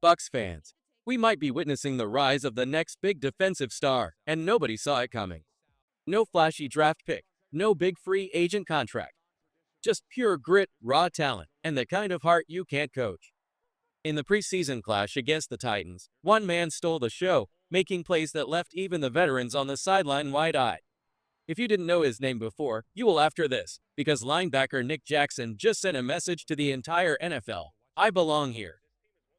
Bucs fans, we might be witnessing the rise of the next big defensive star, and nobody saw it coming. No flashy draft pick, no big free agent contract, just pure grit, raw talent, and the kind of heart you can't coach. In the preseason clash against the Titans, one man stole the show, making plays that left even the veterans on the sideline wide-eyed. If you didn't know his name before, you will after this, because linebacker Nick Jackson just sent a message to the entire NFL. I belong here.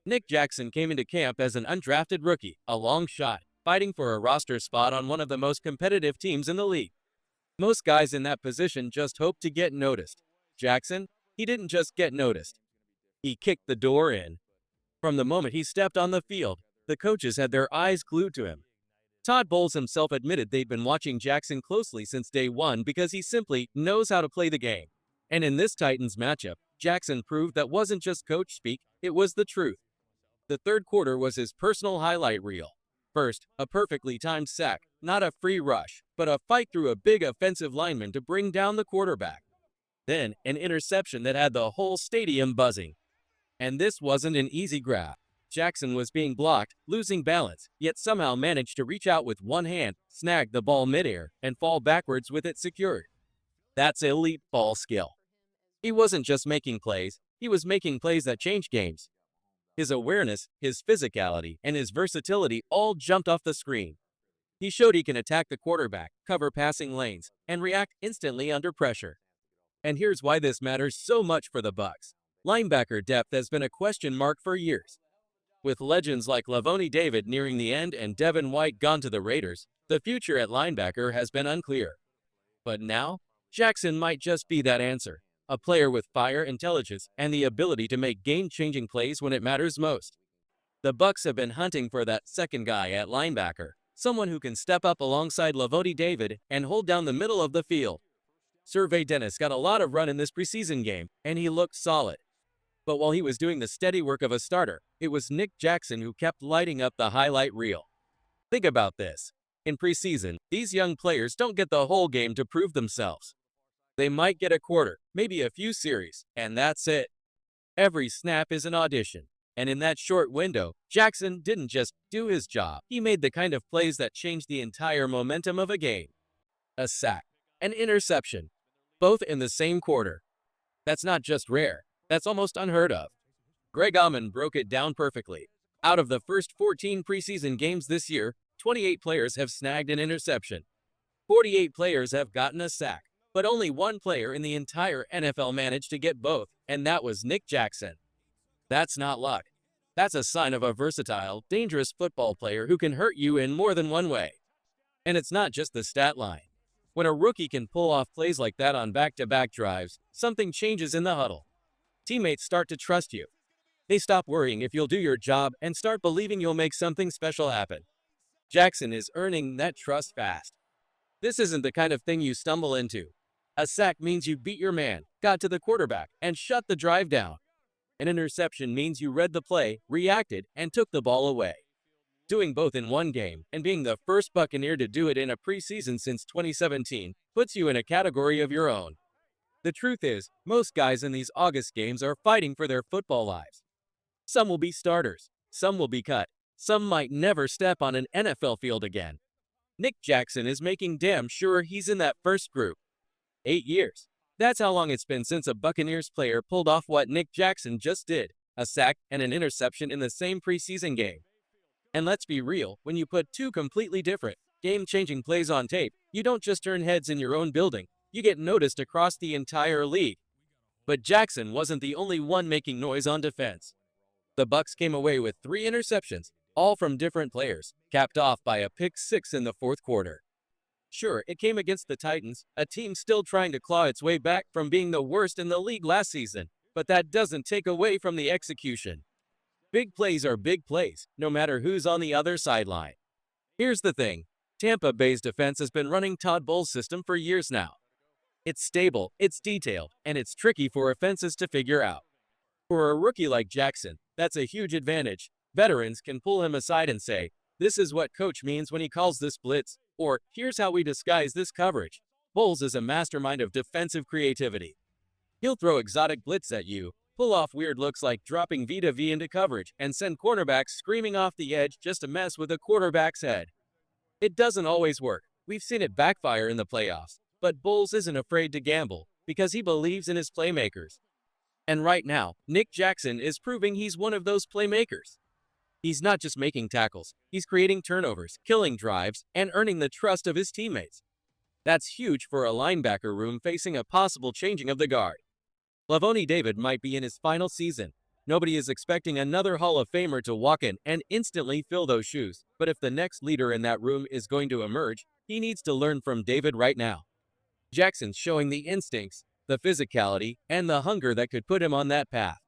Nick Jackson came into camp as an undrafted rookie, a long shot, fighting for a roster spot on one of the most competitive teams in the league. Most guys in that position just hope to get noticed. Jackson, he didn't just get noticed. He kicked the door in. From the moment he stepped on the field, the coaches had their eyes glued to him. Todd Bowles himself admitted they'd been watching Jackson closely since day one because he simply knows how to play the game. And in this Titans matchup, Jackson proved that wasn't just coach speak, it was the truth. The third quarter was his personal highlight reel. First, a perfectly timed sack, not a free rush, but a fight through a big offensive lineman to bring down the quarterback. Then, an interception that had the whole stadium buzzing. And this wasn't an easy grab. Jackson was being blocked, losing balance, yet somehow managed to reach out with one hand, snag the ball midair, and fall backwards with it secured. That's elite ball skill. He wasn't just making plays, he was making plays that changed games. His awareness, his physicality, and his versatility all jumped off the screen. He showed he can attack the quarterback, cover passing lanes, and react instantly under pressure. And here's why this matters so much for the Bucs. Linebacker depth has been a question mark for years. With legends like Lavonte David nearing the end and Devin White gone to the Raiders, the future at linebacker has been unclear. But now, Jackson might just be that answer. A player with fire, intelligence, and the ability to make game-changing plays when it matters most. The Bucs have been hunting for that second guy at linebacker, someone who can step up alongside Lavonte David and hold down the middle of the field. Survey Dennis got a lot of run in this preseason game, and he looked solid. But while he was doing the steady work of a starter, it was Nick Jackson who kept lighting up the highlight reel. Think about this. In preseason, these young players don't get the whole game to prove themselves. They might get a quarter, maybe a few series, and that's it. Every snap is an audition. And in that short window, Jackson didn't just do his job. He made the kind of plays that changed the entire momentum of a game. A sack, an interception, both in the same quarter. That's not just rare, that's almost unheard of. Greg Auman broke it down perfectly. Out of the first 14 preseason games this year, 28 players have snagged an interception. 48 players have gotten a sack. But only one player in the entire NFL managed to get both, and that was Nick Jackson. That's not luck. That's a sign of a versatile, dangerous football player who can hurt you in more than one way. And it's not just the stat line. When a rookie can pull off plays like that on back-to-back drives, something changes in the huddle. Teammates start to trust you. They stop worrying if you'll do your job and start believing you'll make something special happen. Jackson is earning that trust fast. This isn't the kind of thing you stumble into. A sack means you beat your man, got to the quarterback, and shut the drive down. An interception means you read the play, reacted, and took the ball away. Doing both in one game, and being the first Buccaneer to do it in a preseason since 2017, puts you in a category of your own. The truth is, most guys in these August games are fighting for their football lives. Some will be starters, some will be cut, some might never step on an NFL field again. Nick Jackson is making damn sure he's in that first group. 8 years. That's how long it's been since a Buccaneers player pulled off what Nick Jackson just did, a sack and an interception in the same preseason game. And let's be real, when you put two completely different, game-changing plays on tape, you don't just turn heads in your own building, you get noticed across the entire league. But Jackson wasn't the only one making noise on defense. The Bucs came away with 3 interceptions, all from different players, capped off by a pick 6 in the fourth quarter. Sure, it came against the Titans, a team still trying to claw its way back from being the worst in the league last season, but that doesn't take away from the execution. Big plays are big plays, no matter who's on the other sideline. Here's the thing, Tampa Bay's defense has been running Todd Bowles' system for years now. It's stable, it's detailed, and it's tricky for offenses to figure out. For a rookie like Jackson, that's a huge advantage. Veterans can pull him aside and say, "This is what coach means when he calls this blitz," or "Here's how we disguise this coverage." Bowles is a mastermind of defensive creativity. He'll throw exotic blitz at you, pull off weird looks like dropping V to V into coverage, and send cornerbacks screaming off the edge just to mess with a quarterback's head. It doesn't always work. We've seen it backfire in the playoffs, but Bowles isn't afraid to gamble because he believes in his playmakers. And right now, Nick Jackson is proving he's one of those playmakers. He's not just making tackles, he's creating turnovers, killing drives, and earning the trust of his teammates. That's huge for a linebacker room facing a possible changing of the guard. Lavonte David might be in his final season. Nobody is expecting another Hall of Famer to walk in and instantly fill those shoes, but if the next leader in that room is going to emerge, he needs to learn from David right now. Jackson's showing the instincts, the physicality, and the hunger that could put him on that path.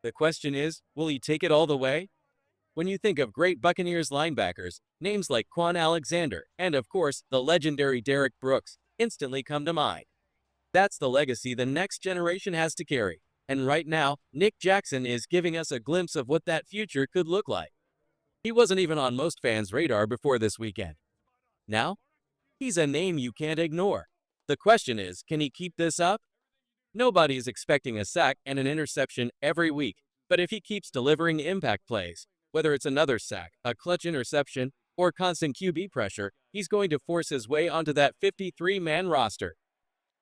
The question is, will he take it all the way? When you think of great Buccaneers linebackers, names like Quan Alexander and, of course, the legendary Derrick Brooks instantly come to mind. That's the legacy the next generation has to carry. And right now, Nick Jackson is giving us a glimpse of what that future could look like. He wasn't even on most fans' radar before this weekend. Now, he's a name you can't ignore. The question is, can he keep this up? Nobody is expecting a sack and an interception every week, but if he keeps delivering impact plays, whether it's another sack, a clutch interception, or constant QB pressure, he's going to force his way onto that 53-man roster.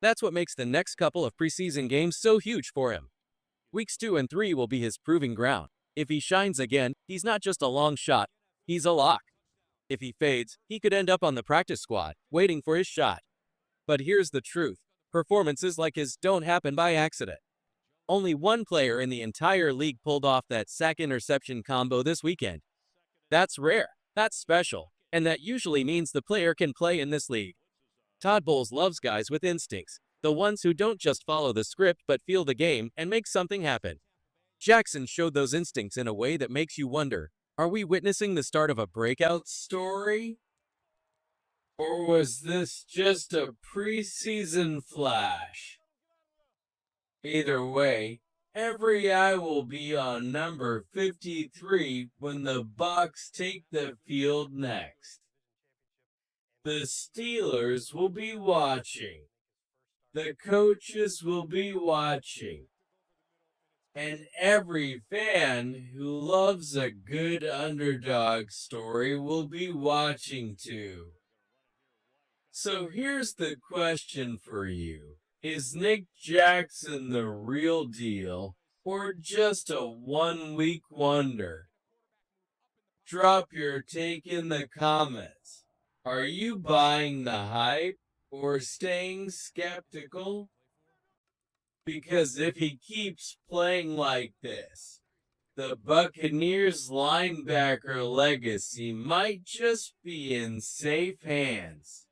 That's what makes the next couple of preseason games so huge for him. Weeks 2 and 3 will be his proving ground. If he shines again, he's not just a long shot, he's a lock. If he fades, he could end up on the practice squad, waiting for his shot. But here's the truth. Performances like his don't happen by accident. Only one player in the entire league pulled off that sack-interception combo this weekend. That's rare, that's special, and that usually means the player can play in this league. Todd Bowles loves guys with instincts, the ones who don't just follow the script but feel the game and make something happen. Jackson showed those instincts in a way that makes you wonder, are we witnessing the start of a breakout story? Or was this just a preseason flash? Either way, every eye will be on number 53 when the Bucs take the field next. The Steelers will be watching. The coaches will be watching. And every fan who loves a good underdog story will be watching too. So here's the question for you. Is Nick Jackson the real deal or just a one-week wonder? Drop your take in the comments. Are you buying the hype or staying skeptical? Because if he keeps playing like this, the Buccaneers linebacker legacy might just be in safe hands.